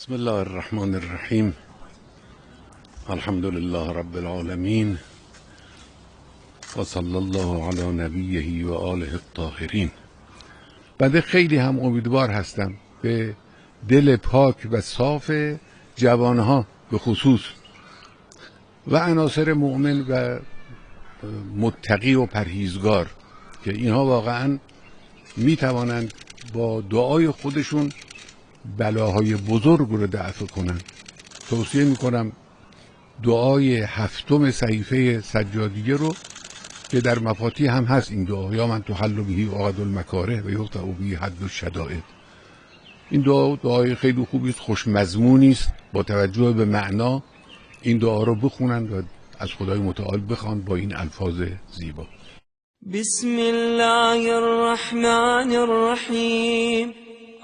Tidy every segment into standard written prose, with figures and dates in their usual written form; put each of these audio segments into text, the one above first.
بسم الله الرحمن الرحیم. الحمد لله رب العالمین و صلی الله علی نبیه و آله الطاهرین. بنده خیلی هم امیدوار هستم به دل پاک و صاف جوانها به خصوص و عناصر مؤمن و متقی و پرهیزگار که اینها واقعا می توانند با دعای خودشون بلاهای بزرگ رو دفع کنند. توصیه میکنم دعای 7 صحیفه سجادیه رو که در مفاتیح هم هست این دعا، یا من تحل بهی عقد المکاره و یقطع بهی حد الشدائد. این دعای خیلی خوبی است، خوش مضمونی است. با توجه به معنا این دعا رو بخونند و از خدای متعال بخوان با این الفاظ زیبا. بسم الله الرحمن الرحیم.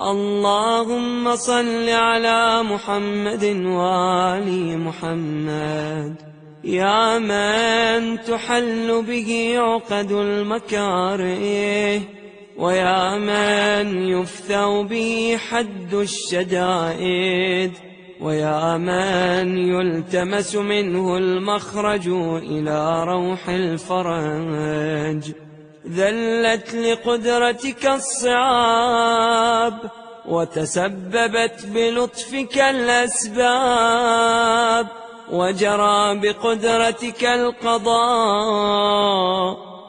اللهم صل على محمد وآل محمد يا من تحل به عقد المكاره ويا من يفتى به حد الشدائد ويا من يلتمس منه المخرج إلى روح الفرج. ذلت لقدرتك الصعاب وتسببت بلطفك الأسباب وجرى بقدرتك القضاء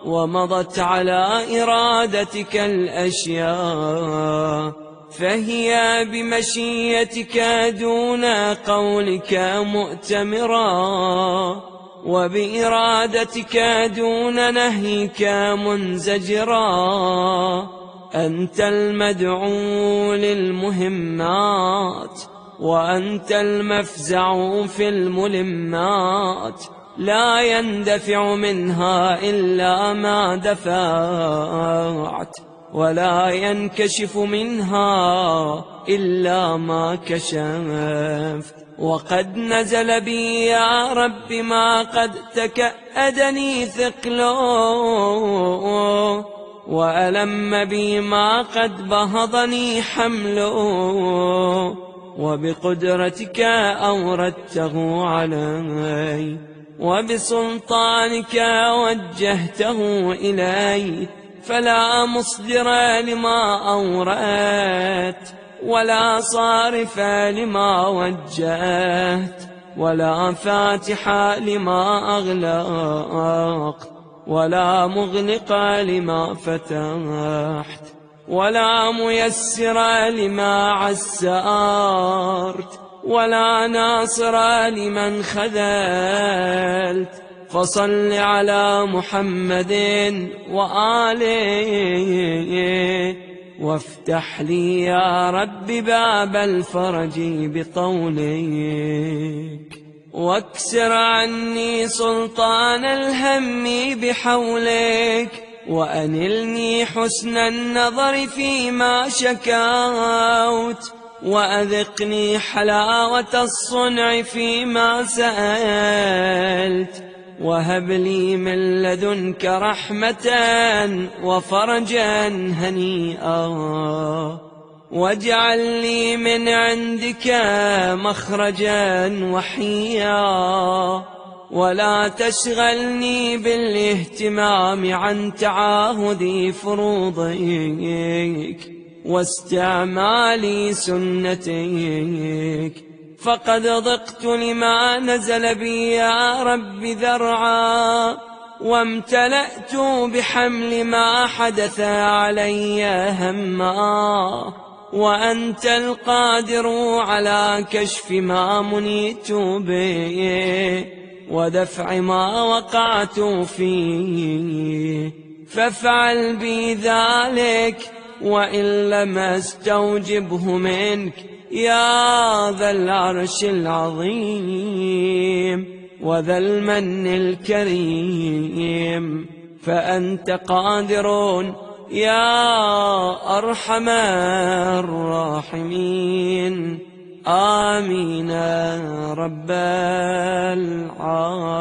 ومضت على إرادتك الأشياء، فهي بمشيتك دون قولك مؤتمرا وبإرادتك دون نهيك منزجرا. أنت المدعو للمهمات وأنت المفزع في الملمات، لا يندفع منها إلا ما دفعت ولا ينكشف منها إلا ما كشفت. وقد نزل بي يا رب ما قد تكأدني ثقله وألم بي ما قد بهضني حمله، وبقدرتك أوردته علي وبسلطانك وجهته إلي، فلا مصدر لما أوردت ولا صارف لما وجهت ولا فاتح لما أغلق ولا مغلق لما فتحت ولا ميسر لما عسرت ولا ناصر لمن خذلت. فصل على محمد وآله وافتح لي يا رب باب الفرج بطولك، واكسر عني سلطان الهم بحولك، وأنلني حسن النظر فيما شكوت، وأذقني حلاوة الصنع فيما سألت، وهب لي من لدنك رحمة وفرجا هنيئا، واجعل لي من عندك مخرجا وحيا، ولا تشغلني بالاهتمام عن تعاهد فروضك واستعمال سنتك، فقد ضقت لما نزل بي يا رب ذرعا، وامتلأت بحمل ما حدث علي هما، وأنت القادر على كشف ما منيت به ودفع ما وقعت فيه، فافعل بي ذلك وإن لم استوجبه منك يا ذا العرش العظيم وذا المن الكريم، فأنت قادر يا أرحم الراحمين. آمين رب العالمين.